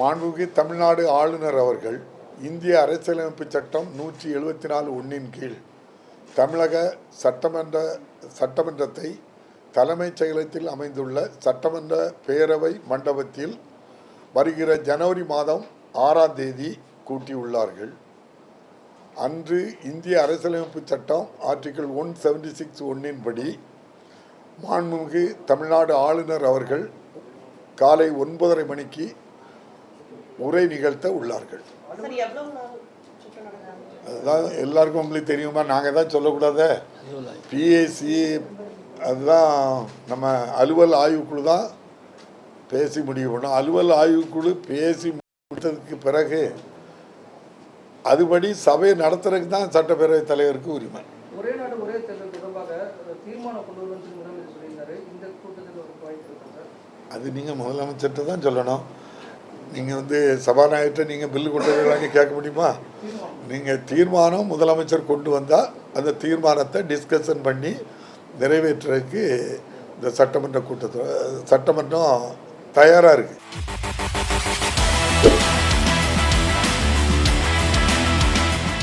மாண்புமிகு தமிழ்நாடு ஆளுநர் அவர்கள் இந்திய அரசியலமைப்பு சட்டம் 174(1) கீழ் தமிழக சட்டமன்றத்தை தலைமைச் செயலகத்தில் அமைந்துள்ள சட்டமன்ற பேரவை மண்டபத்தில் வருகிற ஜனவரி மாதம் 6ஆம் தேதி கூட்டியுள்ளார்கள். அன்று இந்திய அரசியலமைப்பு சட்டம் ஆர்டிகிள் 176(1) படி மாண்புமிகு தமிழ்நாடு ஆளுநர் அவர்கள் காலை 9:30 மணிக்கு உரை நிகழ்த்த உள்ளார்கள். அதுதான் எல்லாருக்கும் உங்களுக்கு தெரியுமா? நாங்கள் தான் சொல்லக்கூடாத பிஏசி, அதுதான் நம்ம அலுவல் ஆய்வுக்குழு தான் பேசி முடிவு பண்ணோம். அலுவல் ஆய்வுக்குழு பேசி முடித்ததுக்கு பிறகு அதுபடி சபையை நடத்துறதுக்கு தான் சட்டப்பேரவைத் தலைவருக்கு உரிமை. ஒரே நாடு ஒரே தேர்தல் தொடர்பாக தீர்மானம் கொண்டு வருவது முதலமைச்சர் சொல்லியிருந்தாரு. இந்த கூட்டத்தில் ஒரு வாய்ப்பு இருக்காங்க. அது நீங்கள் முதலமைச்சர்கிட்ட தான் சொல்லணும். நீங்கள் சபாநாயகர்கிட்ட நீங்கள் பில்லு கொண்டு வரலான்னு கேட்க முடியுமா? நீங்கள் தீர்மானம் முதலமைச்சர் கொண்டு வந்தால் அந்த தீர்மானத்தை டிஸ்கஷன் பண்ணி நிறைவேற்றுறதுக்கு இந்த சட்டமன்றம் தயாராக இருக்குது.